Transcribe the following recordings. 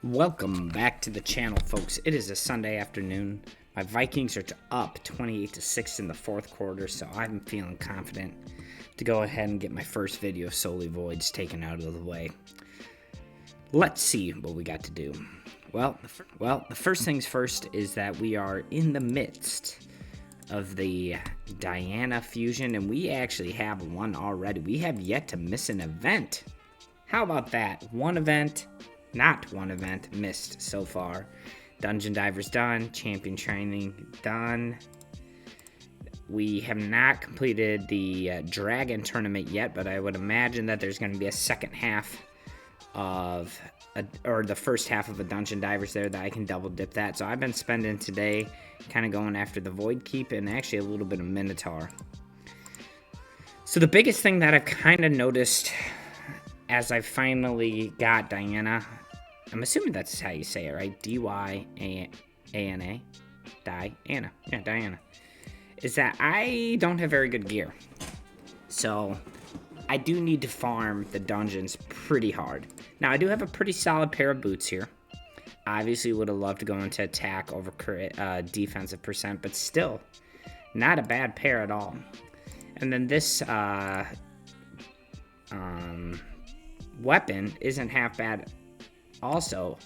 Welcome back to the channel, folks. It is a Sunday afternoon. My Vikings are up 28-6 in the fourth quarter, so I'm feeling confident to go ahead and get my first video of Solely Voids taken out of the way. Let's see what we got to do. Well, the first things first is that we are in the midst of the DYANA fusion, and we actually have one already. We have yet to miss an event. How about that? Not one event missed so far. Dungeon Divers done. Champion Training done. We have not completed the Dragon Tournament yet, but I would imagine that there's going to be a second half of, or the first half of a Dungeon Divers there that I can double dip that. So I've been spending today kind of going after the Void Keep and actually a little bit of Minotaur. So the biggest thing that I've kind of noticed as I finally got DYANA, I'm assuming that's how you say it, right? DYANA? DYANA. Yeah, DYANA. Is that I don't have very good gear. So I do need to farm the dungeons pretty hard. Now, I do have a pretty solid pair of boots here. Obviously, would have loved to go into attack over defensive percent, but still, not a bad pair at all. And then this weapon isn't half bad also,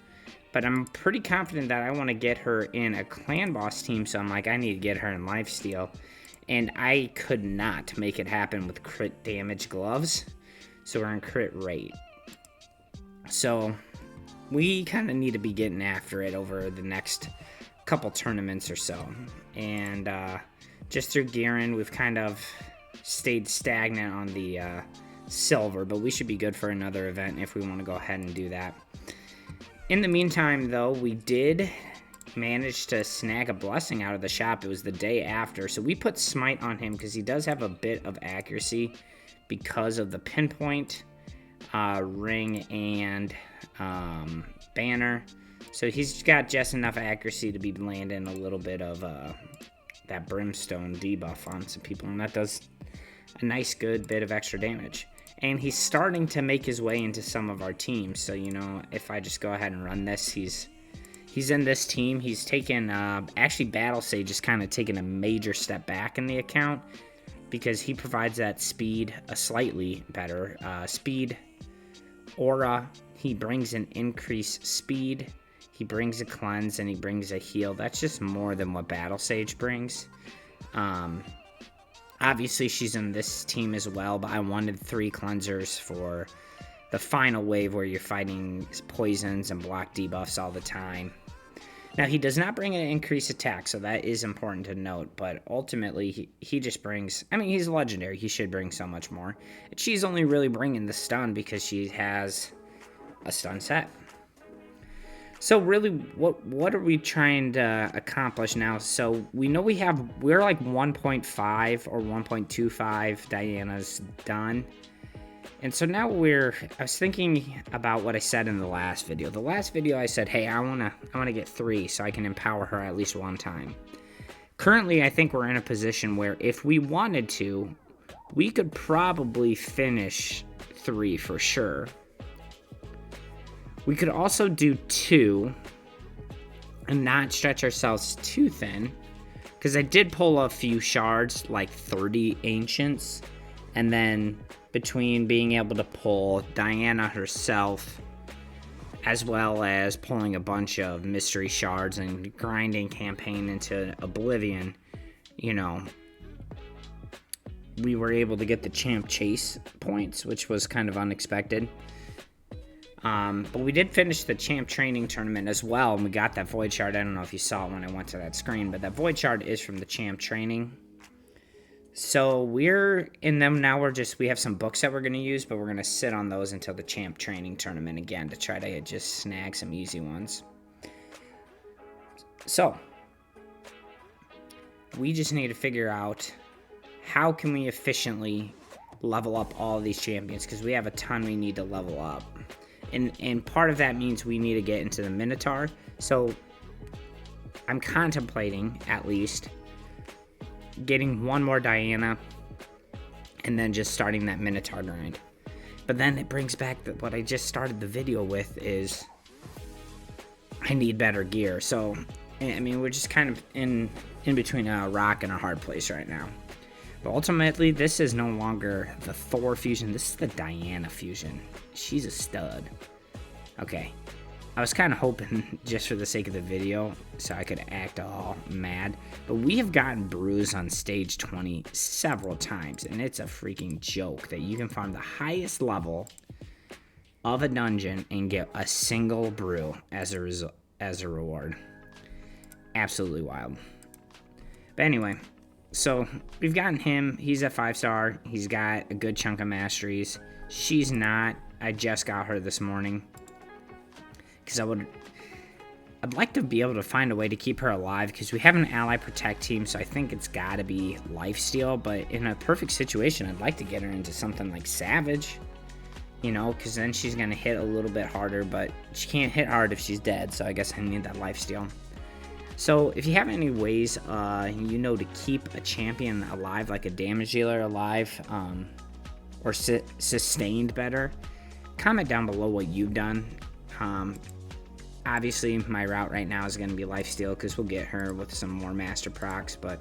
but I'm pretty confident that I want to get her in a clan boss team, so I'm like, I need to get her in lifesteal, and I could not make it happen with crit damage gloves, so we're in crit rate. So we kind of need to be getting after it over the next couple tournaments or so, and just through gearing, we've kind of stayed stagnant on the silver, but we should be good for another event if we want to go ahead and do that. In the meantime, though, we did manage to snag a blessing out of the shop. It was the day after, so we put smite on him because he does have a bit of accuracy because of the pinpoint, ring, and banner. So he's got just enough accuracy to be landing a little bit of that brimstone debuff on some people, and that does a nice good bit of extra damage. And he's starting to make his way into some of our teams. So, you know, if I just go ahead and run this, he's in this team. He's taken, actually Battle Sage is kind of taking a major step back in the account because he provides that speed, a slightly better speed aura. He brings an increased speed, he brings a cleanse, and he brings a heal. That's just more than what Battle Sage brings. Obviously, she's in this team as well, but I wanted 3 cleansers for the final wave where you're fighting poisons and block debuffs all the time. Now, he does not bring an increased attack, so that is important to note, but ultimately, he just brings, I mean, he's legendary. He should bring so much more. She's only really bringing the stun because she has a stun set. So really, what are we trying to accomplish now? So we know we're like 1.5 or 1.25 DYANA's done. And so now I was thinking about what I said in the last video. The last video I said, hey, I wanna get 3 so I can empower her at least one time. Currently, I think we're in a position where if we wanted to, we could probably finish 3 for sure. We could also do 2 and not stretch ourselves too thin, because I did pull a few shards, like 30 ancients, and then between being able to pull DYANA herself as well as pulling a bunch of mystery shards and grinding campaign into oblivion, you know, we were able to get the champ chase points, which was kind of unexpected. But we did finish the champ training tournament as well, and we got that void shard. I don't know if you saw it when I went to that screen, but that void shard is from the champ training. So we're in them now. We have some books that we're going to use, but we're going to sit on those until the champ training tournament again to try to just snag some easy ones. So we just need to figure out how can we efficiently level up all of these champions, because we have a ton we need to level up. And part of that means we need to get into the Minotaur. So I'm contemplating, at least, getting one more DYANA and then just starting that Minotaur grind. But then it brings back what I just started the video with is I need better gear. So, I mean, we're just kind of in between a rock and a hard place right now. But ultimately, this is no longer the Thor fusion. This is the DYANA fusion. She's a stud. Okay. I was kind of hoping, just for the sake of the video, so I could act all mad. But we have gotten bruised on stage 20 several times. And it's a freaking joke that you can farm the highest level of a dungeon and get a single brew as a reward. Absolutely wild. But anyway, so we've gotten him. He's a 5-star. He's got a good chunk of masteries. She's not. I just got her this morning because I'd like to be able to find a way to keep her alive because we have an ally protect team, so I think it's got to be lifesteal. But in a perfect situation, I'd like to get her into something like Savage, you know, because then she's going to hit a little bit harder, but she can't hit hard if she's dead, so I guess I need that lifesteal. So if you have any ways, to keep a champion alive, like a damage dealer alive, or sustained better, comment down below what you've done. Obviously, my route right now is going to be lifesteal because we'll get her with some more master procs. But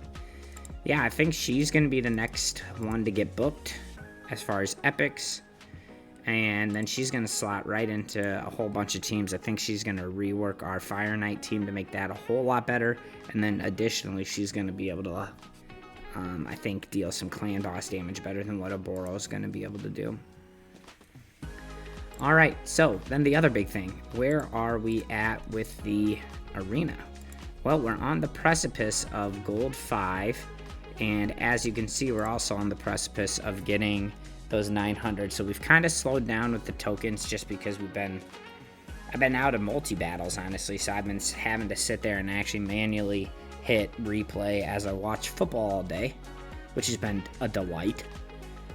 yeah, I think she's going to be the next one to get booked as far as epics. And then she's going to slot right into a whole bunch of teams. I think she's going to rework our Fire Knight team to make that a whole lot better. And then additionally, she's going to be able to, I think, deal some clan boss damage better than what a Boro is going to be able to do. Alright, so then the other big thing. Where are we at with the arena? Well, we're on the precipice of Gold 5. And as you can see, we're also on the precipice of getting those 900. So we've kind of slowed down with the tokens just because I've been out of multi-battles, honestly. So I've been having to sit there and actually manually hit replay as I watch football all day, which has been a delight.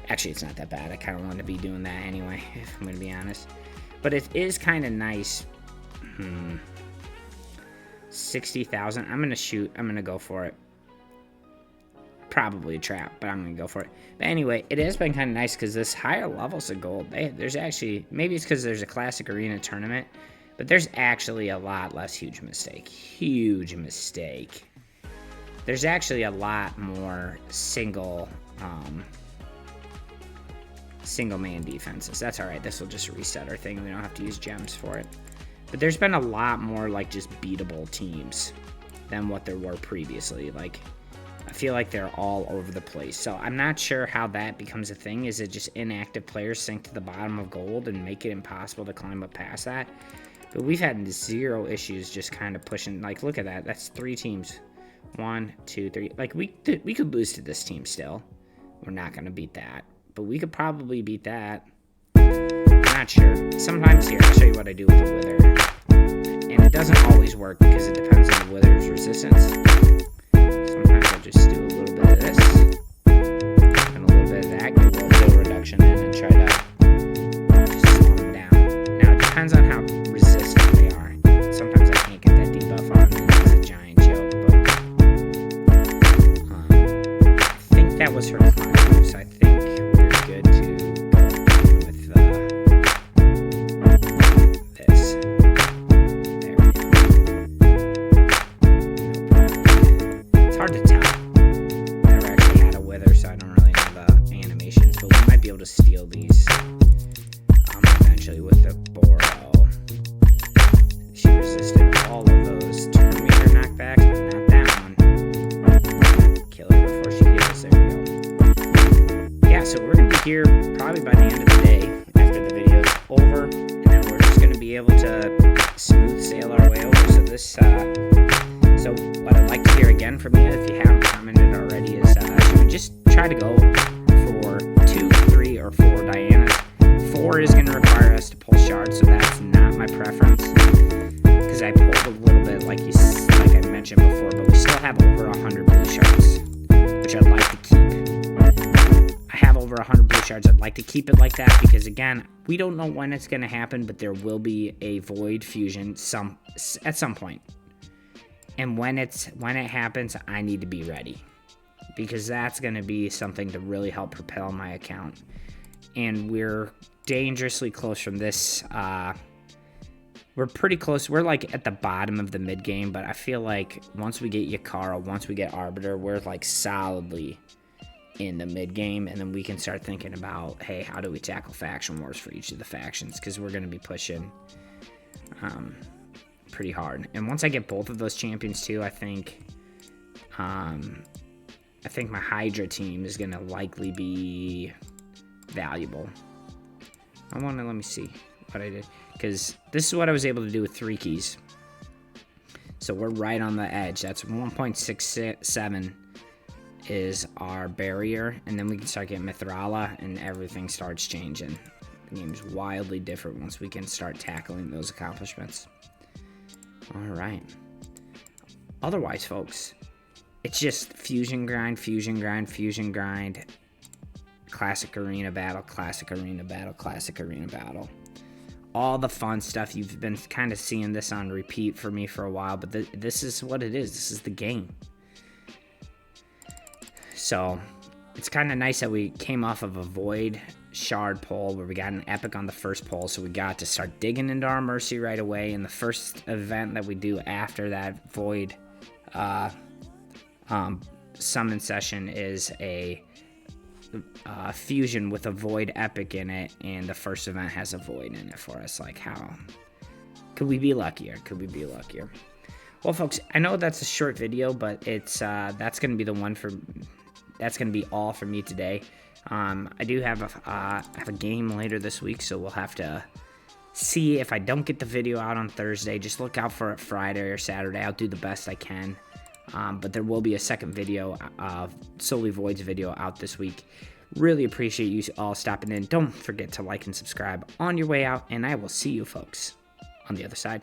Actually, it's not that bad. I kind of want to be doing that anyway, if I'm going to be honest. But it is kind of nice. 60,000. I'm going to shoot. I'm going to go for it. Probably a trap, but I'm going to go for it. But anyway, it has been kind of nice because this higher levels of gold, there's actually, maybe it's because there's a classic arena tournament, but there's actually a lot less huge mistake. Huge mistake. There's actually a lot more single man defenses. That's all right. This will just reset our thing. We don't have to use gems for it. But there's been a lot more like just beatable teams than what there were previously. Like, I feel like they're all over the place. So I'm not sure how that becomes a thing. Is it just inactive players sink to the bottom of gold and make it impossible to climb up past that? But we've had zero issues just kind of pushing. Like, look at that. That's 3 teams. 1, 2, 3. Like, we could lose to this team still. We're not going to beat that. But we could probably beat that. I'm not sure. Sometimes here, I'll show you what I do with the Wither. And it doesn't always work because it depends on the Wither's resistance. Sometimes I'll just do a little bit of this. And a little bit of that. Get a little bit of reduction in and try to just slow them down. Now, it depends on how resistant they are. Sometimes I can't get that debuff on them. It's a giant joke. But I think that was her climb. So I think good to go with this. There we go. It's hard to tell. Never actually had a Wither, so I don't really know the animations, but we might be able to steal these eventually with the Boro. She resisted all of those turn meter knockbacks, but not that one. Kill her before she heals. There we go. Yeah, so we're going to be here probably by the end of the day after the video is over, and then we're just going to be able to smooth sail our way over. So this, so what I'd like to hear again from you, if you haven't commented already, is should we just try to go for 2, 3, or 4 DYANAs? 4 is going to require us to pull shards, so that's not my preference, because I pulled a little bit, like I mentioned before, but we still have over 100 blue shards, which I'd like to keep. Have over 100 blue shards. I'd like to keep it like that because, again, we don't know when it's going to happen, but there will be a void fusion at some point. And when it happens, I need to be ready because that's going to be something to really help propel my account. And we're dangerously close from this. We're we're pretty close. We're like at the bottom of the mid game, but I feel like once we get Yakara, once we get Arbiter, we're like solidly in the mid game, and then we can start thinking about, hey, how do we tackle faction wars for each of the factions, because we're going to be pushing pretty hard. And once I get both of those champions too, I think my Hydra team is going to likely be valuable. Let me see what I did, because this is what I was able to do with 3 keys. So we're right on the edge. That's 1.67 is our barrier, and then we can start getting Mithrala, and everything starts changing. The game's wildly different once we can start tackling those accomplishments. All right. Otherwise, folks, it's just fusion grind, fusion grind, fusion grind, classic arena battle, classic arena battle, classic arena battle. All the fun stuff. You've been kind of seeing this on repeat for me for a while, but this is what it is. This is the game. So it's kind of nice that we came off of a Void Shard pull where we got an Epic on the first pull, so we got to start digging into our Mercy right away. And the first event that we do after that Void summon session is a fusion with a Void Epic in it, and the first event has a Void in it for us. Like, how could we be luckier? Could we be luckier? Well, folks, I know that's a short video, but it's that's gonna be the one for. That's gonna be all for me today. I do have a game later this week, so we'll have to see if I don't get the video out on Thursday. Just look out for it Friday or Saturday. I'll do the best I can. But there will be a second video, solely Voids video, out this week. Really appreciate you all stopping in. Don't forget to like and subscribe on your way out, and I will see you folks on the other side.